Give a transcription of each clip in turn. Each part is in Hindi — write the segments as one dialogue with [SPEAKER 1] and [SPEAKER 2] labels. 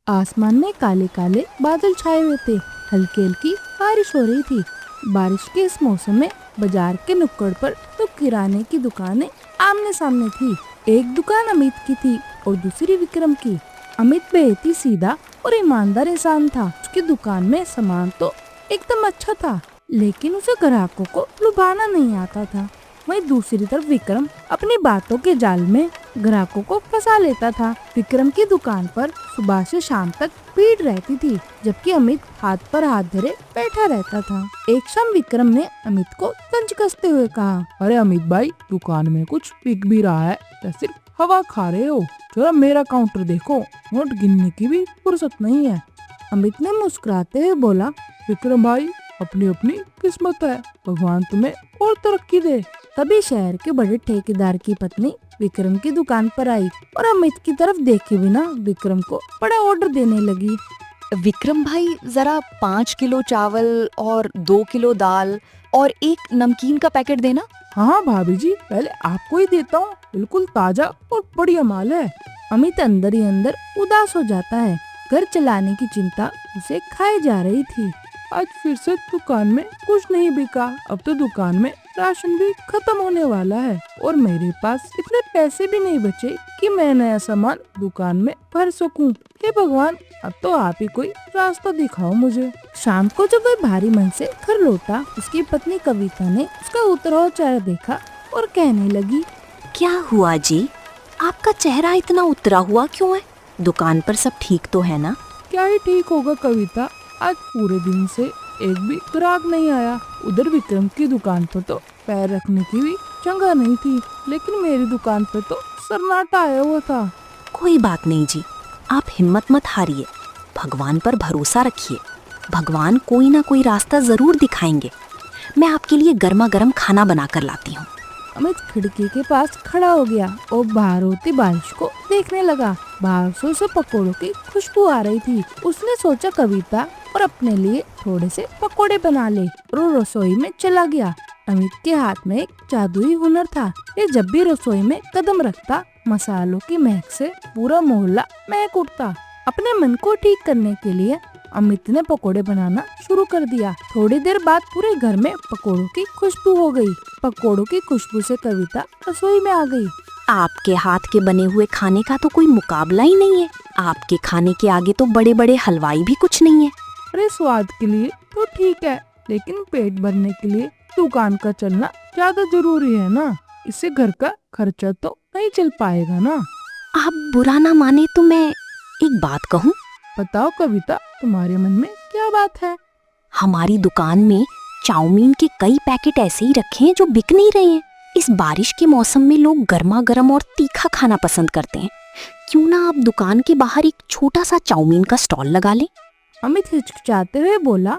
[SPEAKER 1] आसमान में काले काले बादल छाए हुए थे। हल्की हल्की बारिश हो रही थी। बारिश के इस मौसम में बाजार के नुक्कड़ पर तो किराने की दुकानें आमने सामने थी। एक दुकान अमित की थी और दूसरी विक्रम की। अमित बेहद ही सीधा और ईमानदार इंसान था। उसकी दुकान में सामान तो एकदम अच्छा था, लेकिन उसे ग्राहकों को लुभाना नहीं आता था। वहीं दूसरी तरफ विक्रम अपनी बातों के जाल में ग्राहकों को फंसा लेता था। विक्रम की दुकान पर सुबह से शाम तक भीड़ रहती थी, जबकि अमित हाथ पर हाथ धरे बैठा रहता था। एक शाम विक्रम ने अमित को तंज कसते हुए कहा,
[SPEAKER 2] अरे अमित भाई, दुकान में कुछ बिक भी रहा है या सिर्फ हवा खा रहे हो? जरा मेरा काउंटर देखो, नोट गिनने की भी फुर्सत नहीं है।
[SPEAKER 1] अमित ने मुस्कुराते हुए बोला,
[SPEAKER 2] विक्रम भाई, अपनी अपनी किस्मत है, भगवान तुम्हें और तरक्की दे।
[SPEAKER 1] तभी शहर के बड़े ठेकेदार की पत्नी विक्रम की दुकान पर आई और अमित की तरफ देखे बिना विक्रम को बड़ा ऑर्डर देने लगी।
[SPEAKER 3] विक्रम भाई, जरा 5 किलो चावल और 2 किलो दाल और एक नमकीन का पैकेट देना।
[SPEAKER 2] हाँ भाभी जी, पहले आपको ही देता हूँ, बिल्कुल ताजा और बढ़िया माल है।
[SPEAKER 1] अमित अंदर ही अंदर उदास हो जाता है। घर चलाने की चिंता उसे खाए जा रही थी।
[SPEAKER 2] आज फिर से दुकान में कुछ नहीं बिका। अब तो दुकान में राशन भी खत्म होने वाला है और मेरे पास इतने पैसे भी नहीं बचे कि मैं नया सामान दुकान में भर सकूं। हे भगवान, अब तो आप ही कोई रास्ता दिखाओ मुझे।
[SPEAKER 1] शाम को जब वह भारी मन से घर लौटा, उसकी पत्नी कविता ने उसका उतरा हुआ चेहरा देखा और कहने लगी,
[SPEAKER 4] क्या हुआ जी, आपका चेहरा इतना उतरा हुआ क्यों है? दुकान पर सब ठीक तो है ना?
[SPEAKER 2] क्या ही ठीक होगा कविता, आज पूरे दिन से एक भी ग्राहक नहीं आया। उधर विक्रम की दुकान पर तो पैर रखने की भी जगह नहीं थी, लेकिन मेरी दुकान पर तो सन्नाटा आया हुआ था।
[SPEAKER 4] कोई बात नहीं जी, आप हिम्मत मत हारिए, भगवान पर भरोसा रखिए। भगवान कोई ना कोई रास्ता जरूर दिखाएंगे। मैं आपके लिए गर्मा गर्म खाना बना कर लाती हूँ।
[SPEAKER 1] अमित खिड़की के पास खड़ा हो गया और बाहर होती बारिश को देखने लगा। बाहर से पकोड़ों की खुशबू आ रही थी। उसने सोचा कविता और अपने लिए थोड़े से पकोड़े बना ले और वो रसोई में चला गया। अमित के हाथ में एक जादुई हुनर था। ये जब भी रसोई में कदम रखता, मसालों की महक से पूरा मोहल्ला महक उठता। अपने मन को ठीक करने के लिए अमित ने पकोड़े बनाना शुरू कर दिया। थोड़ी देर बाद पूरे घर में पकोड़ों की खुशबू हो गई। पकोड़ों की खुशबू से कविता रसोई में आ गई।
[SPEAKER 4] आपके हाथ के बने हुए खाने का तो कोई मुकाबला ही नहीं है। आपके खाने के आगे तो बड़े बड़े हलवाई भी कुछ नहीं है।
[SPEAKER 2] अरे स्वाद के लिए तो ठीक है, लेकिन पेट भरने के लिए दुकान का चलना ज्यादा जरूरी है ना। इससे घर का खर्चा तो नहीं चल पाएगा ना।
[SPEAKER 4] आप बुरा ना माने तो मैं एक बात कहूँ?
[SPEAKER 2] बताओ कविता, तुम्हारे मन में क्या बात है?
[SPEAKER 4] हमारी दुकान में चाउमीन के कई पैकेट ऐसे ही रखे हैं जो बिक नहीं रहे हैं। इस बारिश के मौसम में लोग गर्मा गर्म और तीखा खाना पसंद करते हैं। क्यों ना आप दुकान के बाहर एक छोटा सा चाउमीन का स्टॉल लगा लें?
[SPEAKER 1] अमित हिचकिचाते हुए बोला,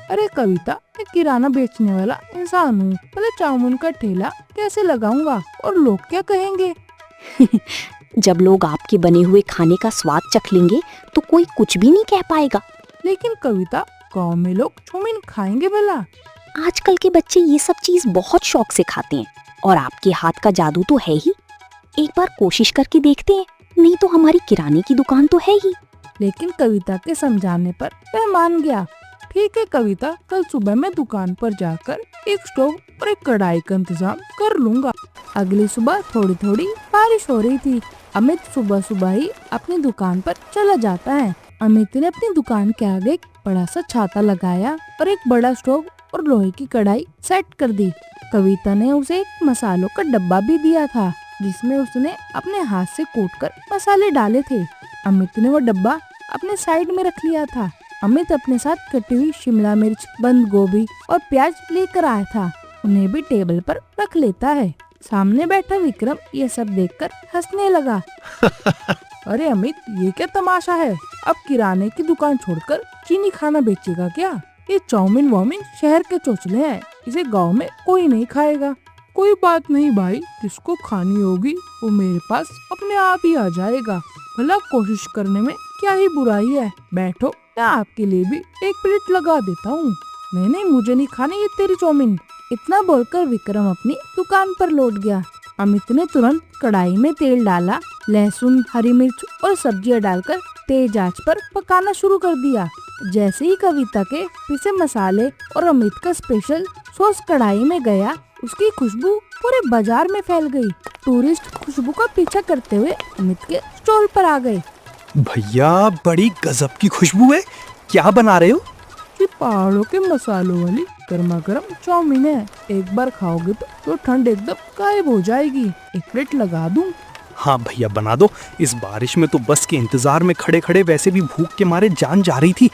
[SPEAKER 2] अरे कविता, मैं किराना बेचने वाला इंसान हूँ, पहले चाउमीन का ठेला कैसे लगाऊंगा और लोग क्या कहेंगे?
[SPEAKER 4] जब लोग आपके बने हुए खाने का स्वाद चख लेंगे तो कोई कुछ भी नहीं कह पाएगा।
[SPEAKER 2] लेकिन कविता, गांव में लोग चाउमीन खाएंगे भला?
[SPEAKER 4] आजकल के बच्चे ये सब चीज बहुत शौक से खाते हैं और आपके हाथ का जादू तो है ही। एक बार कोशिश करके देखते हैं, नहीं तो हमारी किराने की दुकान तो है ही।
[SPEAKER 1] लेकिन कविता के समझाने पर वह मान गया।
[SPEAKER 2] ठीक है कविता, कल सुबह मैं दुकान पर जाकर एक स्टोव और एक कढ़ाई का इंतजाम कर लूंगा।
[SPEAKER 1] अगली सुबह थोड़ी थोड़ी बारिश हो रही थी। अमित सुबह सुबह ही अपनी दुकान पर चला जाता है। अमित ने अपनी दुकान के आगे एक बड़ा सा छाता लगाया और एक बड़ा स्टोव और लोहे की कढ़ाई सेट कर दी। कविता ने उसे एक मसालों का डब्बा भी दिया था, जिसमें उसने अपने हाथ से कूटकर मसाले डाले थे। अमित ने वो डब्बा अपने साइड में रख लिया था। अमित अपने साथ कटी हुई शिमला मिर्च, बंद गोभी और प्याज लेकर आया था। उन्हें भी टेबल पर रख लेता है। सामने बैठा विक्रम ये सब देखकर हंसने लगा।
[SPEAKER 2] अरे अमित, ये क्या तमाशा है? अब किराने की दुकान छोड़कर चीनी खाना बेचेगा क्या? ये चाउमीन वाउमीन शहर के चोचले हैं, इसे गांव में कोई नहीं खाएगा। कोई बात नहीं भाई, जिसको खानी होगी वो मेरे पास अपने आप ही आ जाएगा। भला कोशिश करने में क्या ही बुराई है। बैठो, मैं आपके लिए भी एक प्लेट लगा देता हूँ। नहीं, मुझे नहीं खानी ये तेरी चाउमीन।
[SPEAKER 1] इतना बोलकर विक्रम अपनी दुकान पर लौट गया। अमित ने तुरंत कढ़ाई में तेल डाला, लहसुन, हरी मिर्च और सब्जियां डालकर तेज आंच पर पकाना शुरू कर दिया। जैसे ही कविता के पिसे मसाले और अमित का स्पेशल सॉस कढ़ाई में गया, उसकी खुशबू पूरे बाजार में फैल गई। टूरिस्ट खुशबू का पीछा करते हुए अमित के स्टॉल पर आ गए।
[SPEAKER 5] भैया बड़ी गजब की खुशबू है, क्या बना रहे हो?
[SPEAKER 2] ये पहाड़ों के मसालों वाली गर्मा गर्म चाउमीन है। एक बार खाओगे तो ठंड एकदम गायब हो जाएगी। एक प्लेट लगा दूं?
[SPEAKER 5] हाँ भैया बना दो। इस बारिश में तो बस के इंतजार में खड़े खड़े वैसे भी भूख के मारे जान जा रही थी।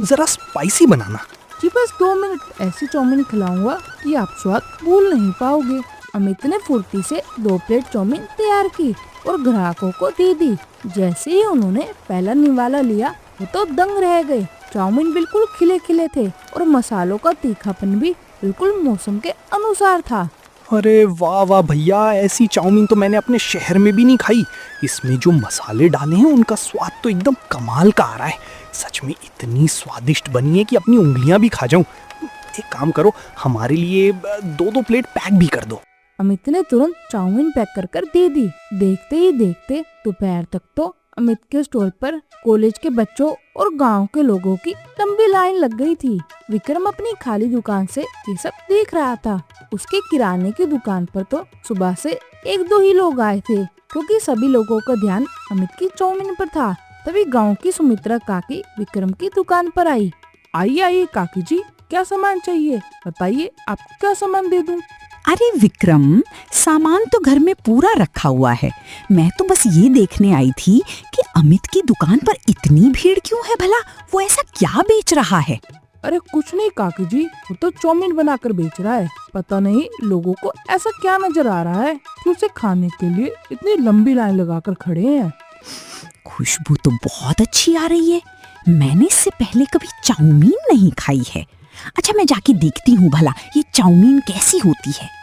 [SPEAKER 5] जरा स्पाइसी बनाना।
[SPEAKER 2] जी बस 2 मिनट, ऐसी चाउमीन खिलाऊंगा कि आप स्वाद भूल नहीं पाओगे।
[SPEAKER 1] अमित ने फुर्ती से 2 प्लेट चाउमीन तैयार की और ग्राहकों को दे दी। जैसे ही उन्होंने पहला निवाला लिया, वो तो दंग रह गए। चाउमीन बिल्कुल खिले खिले थे और मसालों का तीखापन भी बिल्कुल मौसम के अनुसार था।
[SPEAKER 5] अरे वाह वाह भैया, ऐसी चाउमीन तो मैंने अपने शहर में भी नहीं खाई। इसमें जो मसाले डाले हैं उनका स्वाद तो एकदम कमाल का आ रहा है। सच में इतनी स्वादिष्ट बनी है कि अपनी उंगलियां भी खा जाऊं। एक काम करो, हमारे लिए 2-2 प्लेट पैक भी कर दो।
[SPEAKER 1] अमित ने तुरंत चाउमीन पैक कर दे दी। देखते ही देखते दोपहर तक तो अमित के स्टॉल पर कॉलेज के बच्चों और गांव के लोगों की लंबी लाइन लग गई थी। विक्रम अपनी खाली दुकान से ये सब देख रहा था। उसके किराने की दुकान पर तो सुबह से 1-2 ही लोग आए थे, क्योंकि सभी लोगों का ध्यान अमित की चाउमीन पर था। तभी गांव की सुमित्रा काकी विक्रम की दुकान पर आई।
[SPEAKER 2] आइए आइए काकी जी, क्या सामान चाहिए बताइए, आपको क्या सामान दे दूं?
[SPEAKER 6] अरे विक्रम, सामान तो घर में पूरा रखा हुआ है। मैं तो बस ये देखने आई थी कि अमित की दुकान पर इतनी भीड़ क्यों है भला? वो ऐसा क्या बेच रहा है?
[SPEAKER 2] अरे कुछ नहीं काकी जी, वो तो चाउमीन बनाकर बेच रहा है। पता नहीं लोगों को ऐसा क्या नजर आ रहा है कि उसे खाने के लिए इतनी लंबी लाइन लगाकर खड़े हैं।
[SPEAKER 6] खुशबू तो बहुत अच्छी आ रही है। मैंने इससे पहले कभी चाउमीन नहीं खाई है। अच्छा, मैं जाके देखती हूँ भला ये चाउमीन कैसी होती है।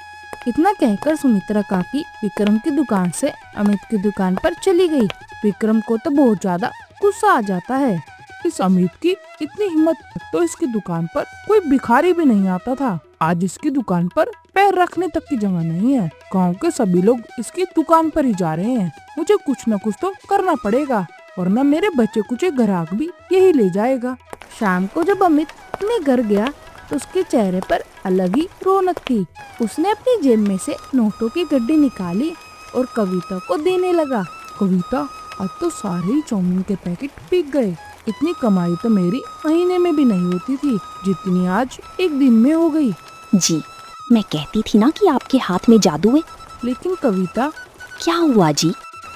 [SPEAKER 1] इतना कहकर सुमित्रा काकी विक्रम की दुकान से अमित की दुकान पर चली गई। विक्रम को तो बहुत ज्यादा गुस्सा आ जाता है।
[SPEAKER 2] इस अमित की इतनी हिम्मत, तो इसकी दुकान पर कोई भिखारी भी नहीं आता था। आज इसकी दुकान पर पैर रखने तक की जगह नहीं है। गांव के सभी लोग इसकी दुकान पर ही जा रहे हैं। मुझे कुछ न कुछ तो करना पड़ेगा, वरना मेरे बच्चे कुछ ग्राहक भी यही ले जाएगा।
[SPEAKER 1] शाम को जब अमित अपने घर गया तो उसके चेहरे पर अलग ही रौनक थी। उसने अपनी जेब में से नोटों की गड्डी निकाली और कविता को देने लगा।
[SPEAKER 2] कविता, आज तो सारे ही चाउमीन के पैकेट बिक गए। इतनी कमाई तो मेरी महीने में भी नहीं होती थी, जितनी आज एक दिन में हो गई।
[SPEAKER 4] जी, मैं कहती थी ना कि आपके हाथ में जादू है।
[SPEAKER 2] लेकिन कविता,
[SPEAKER 4] क्या हुआ जी?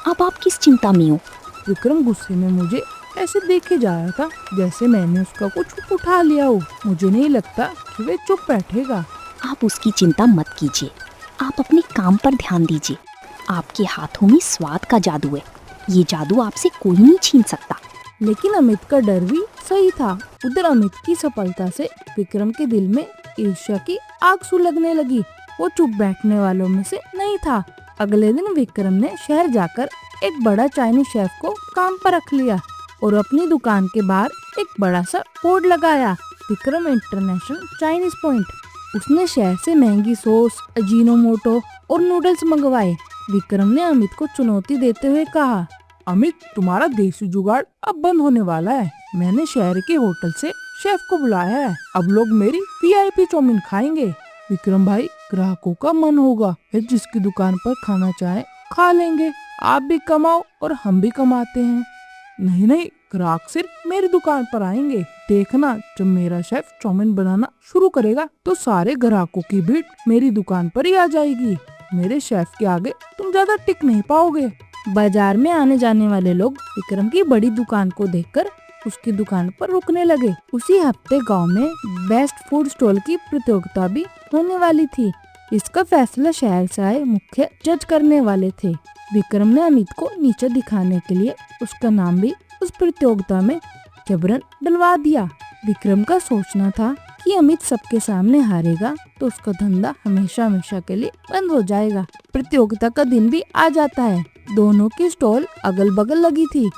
[SPEAKER 4] अब आप किस चिंता में हो?
[SPEAKER 2] विक्रम गुस्से में मुझे ऐसे देखे जा रहा था जैसे मैंने उसका कुछ उठा लिया हो। मुझे नहीं लगता कि वह चुप बैठेगा।
[SPEAKER 4] आप उसकी चिंता मत कीजिए, आप अपने काम पर ध्यान दीजिए। आपके हाथों में स्वाद का जादू है, ये जादू आपसे कोई नहीं छीन सकता।
[SPEAKER 1] लेकिन अमित का डर भी सही था। उधर अमित की सफलता से विक्रम के दिल में ईर्ष्या की आग सुलगने लगी। वो चुप बैठने वालों में से नहीं था। अगले दिन विक्रम ने शहर जाकर एक बड़ा चाइनीज शेफ को काम पर रख लिया और अपनी दुकान के बाहर एक बड़ा सा बोर्ड लगाया, विक्रम इंटरनेशनल चाइनीज पॉइंट। उसने शहर से महंगी सॉस, अजीनोमोटो और नूडल्स मंगवाए। विक्रम ने अमित को चुनौती देते हुए कहा,
[SPEAKER 2] अमित, तुम्हारा देसी जुगाड़ अब बंद होने वाला है। मैंने शहर के होटल से शेफ को बुलाया है। अब लोग मेरी VIP चाउमीन खाएंगे। विक्रम भाई, ग्राहकों का मन होगा, वे जिसकी दुकान पर खाना चाहे खा लेंगे। आप भी कमाओ और हम भी कमाते हैं। नहीं नहीं, ग्राहक सिर्फ मेरी दुकान पर आएंगे। देखना, जब मेरा शेफ चाउमीन बनाना शुरू करेगा तो सारे ग्राहकों की भीड़ मेरी दुकान पर ही आ जाएगी। मेरे शेफ के आगे तुम ज्यादा टिक नहीं पाओगे।
[SPEAKER 1] बाजार में आने जाने वाले लोग विक्रम की बड़ी दुकान को देखकर उसकी दुकान पर रुकने लगे। उसी हफ्ते गांव में बेस्ट फूड स्टॉल की प्रतियोगिता भी होने वाली थी। इसका फैसला शहर से आए मुख्य जज करने वाले थे। विक्रम ने अमित को नीचे दिखाने के लिए उसका नाम भी उस प्रतियोगिता में जबरन डलवा दिया। विक्रम का सोचना था कि अमित सबके सामने हारेगा तो उसका धंधा हमेशा हमेशा के लिए बंद हो जाएगा। प्रतियोगिता का दिन भी आ जाता है। दोनों की स्टॉल अगल बगल लगी थी।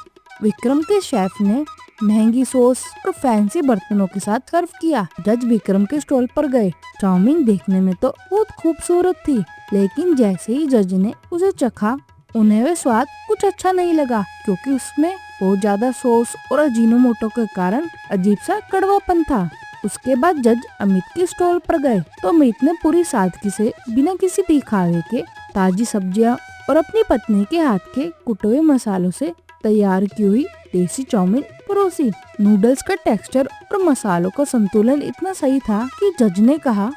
[SPEAKER 1] विक्रम के शेफ ने महंगी सॉस और फैंसी बर्तनों के साथ सर्व किया। जज विक्रम के स्टॉल पर गए। चाउमीन देखने में तो बहुत खूबसूरत थी, लेकिन जैसे ही जज ने उसे चखा, उन्हें वह स्वाद कुछ अच्छा नहीं लगा, क्योंकि उसमें बहुत ज्यादा सॉस और अजीनोमोटो के कारण अजीब सा कड़वापन था। उसके बाद जज अमित के स्टॉल पर गए तो अमित ने पूरी सादगी से बिना किसी दिखावे के ताजी सब्जियां और अपनी पत्नी के हाथ के कुटे हुए मसालों से तैयार की हुई देसी चाउमीन परोसी। नूडल्स का टेक्सचर और मसालों का संतुलन इतना सही था कि जज ने कहा,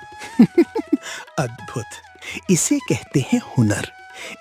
[SPEAKER 7] अद्भुत, इसे कहते हैं हुनर।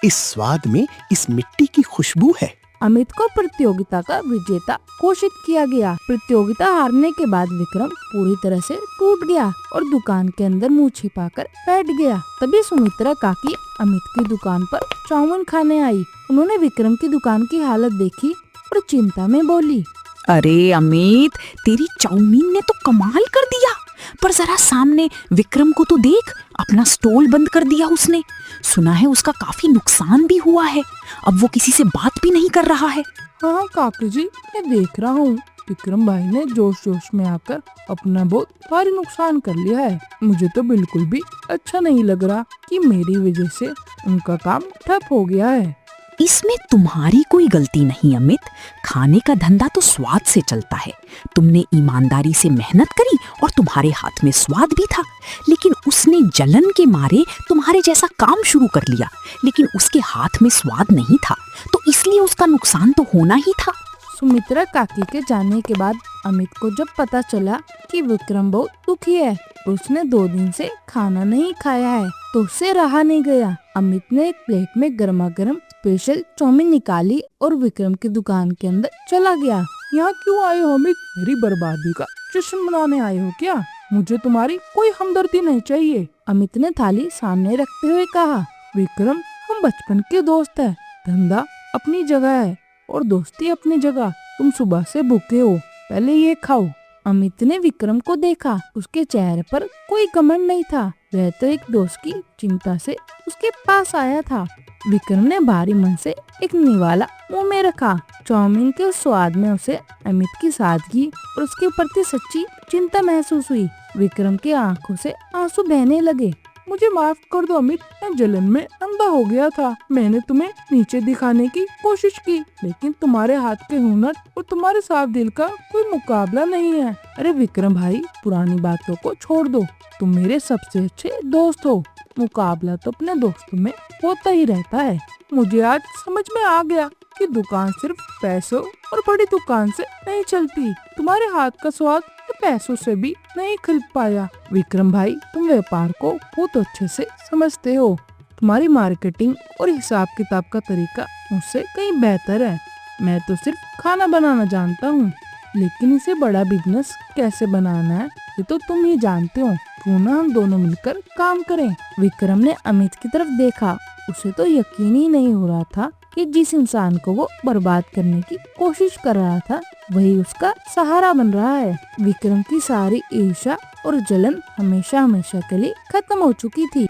[SPEAKER 7] इस स्वाद में इस मिट्टी की खुशबू है।
[SPEAKER 1] अमित को प्रतियोगिता का विजेता घोषित किया गया। प्रतियोगिता हारने के बाद विक्रम पूरी तरह से टूट गया और दुकान के अंदर मुंह छिपाकर बैठ गया। तभी सुमित्रा काकी अमित की दुकान पर चाउमीन खाने आई। उन्होंने विक्रम की दुकान की हालत देखी और चिंता में बोली,
[SPEAKER 6] अरे अमित, तेरी चाउमीन ने तो कमाल कर दिया, पर जरा सामने विक्रम को तो देख, अपना स्टॉल बंद कर दिया उसने। सुना है उसका काफी नुकसान भी हुआ है, अब वो किसी से बात भी नहीं कर रहा है।
[SPEAKER 2] हाँ काकी जी, मैं देख रहा हूँ विक्रम भाई ने जोश जोश में आकर अपना बहुत भारी नुकसान कर लिया है। मुझे तो बिल्कुल भी अच्छा नहीं लग रहा कि मेरी वजह से उनका काम ठप हो गया है।
[SPEAKER 6] इसमें तुम्हारी कोई गलती नहीं अमित, खाने का धंधा तो स्वाद से चलता है। तुमने ईमानदारी से मेहनत करी और तुम्हारे हाथ में स्वाद भी था, लेकिन उसने जलन के मारे तुम्हारे जैसा काम शुरू कर लिया, लेकिन उसके हाथ में स्वाद नहीं था, तो इसलिए उसका नुकसान तो होना ही था।
[SPEAKER 1] सुमित्रा काकी के जाने के बाद अमित को जब पता चला कि विक्रम बहुत दुखी है और उसने 2 दिन से खाना नहीं खाया है तो उससे रहा नहीं गया। अमित ने एक प्लेट में गर्मा गर्म स्पेशल चाउमीन निकाली और विक्रम की दुकान के अंदर चला गया।
[SPEAKER 2] यहाँ क्यों आए हो अमित? मेरी बर्बादी का जश्न मनाने आए हो क्या? मुझे तुम्हारी कोई हमदर्दी नहीं चाहिए।
[SPEAKER 1] अमित ने थाली सामने रखते हुए कहा,
[SPEAKER 2] विक्रम, हम बचपन के दोस्त हैं। धंधा अपनी जगह है और दोस्ती अपनी जगह। तुम सुबह से भूखे हो, पहले ये खाओ।
[SPEAKER 1] अमित ने विक्रम को देखा। उसके चेहरे पर कोई घमंड नहीं था, वह तो एक दोस्त की चिंता से उसके पास आया था। विक्रम ने भारी मन से एक निवाला मुंह में रखा। चाउमीन के स्वाद में उसे अमित की सादगी और उसके प्रति सच्ची चिंता महसूस हुई। विक्रम की आंखों से आंसू बहने लगे।
[SPEAKER 2] मुझे माफ कर दो अमित, मैं जलन में अंधा हो गया था। मैंने तुम्हें नीचे दिखाने की कोशिश की, लेकिन तुम्हारे हाथ के हुनर और तुम्हारे साफ दिल का कोई मुकाबला नहीं है। अरे विक्रम भाई, पुरानी बातों को छोड़ दो, तुम मेरे सबसे अच्छे दोस्त हो। मुकाबला तो अपने दोस्तों में होता ही रहता है। मुझे आज समझ में आ गया कि दुकान सिर्फ पैसों और बड़ी दुकान से नहीं चलती। तुम्हारे हाथ का स्वाद तो पैसों से भी नहीं खरीद पाया। विक्रम भाई, तुम व्यापार को बहुत अच्छे से समझते हो। तुम्हारी मार्केटिंग और हिसाब किताब का तरीका मुझसे कहीं बेहतर है। मैं तो सिर्फ खाना बनाना जानता हूँ, लेकिन इसे बड़ा बिजनेस कैसे बनाना है ये तो तुम ही जानते हो। क्यों ना हम दोनों मिलकर काम करें।
[SPEAKER 1] विक्रम ने अमित की तरफ देखा। उसे तो यकीन ही नहीं हो रहा था कि जिस इंसान को वो बर्बाद करने की कोशिश कर रहा था वही उसका सहारा बन रहा है। विक्रम की सारी ईर्ष्या और जलन हमेशा हमेशा के लिए खत्म हो चुकी थी।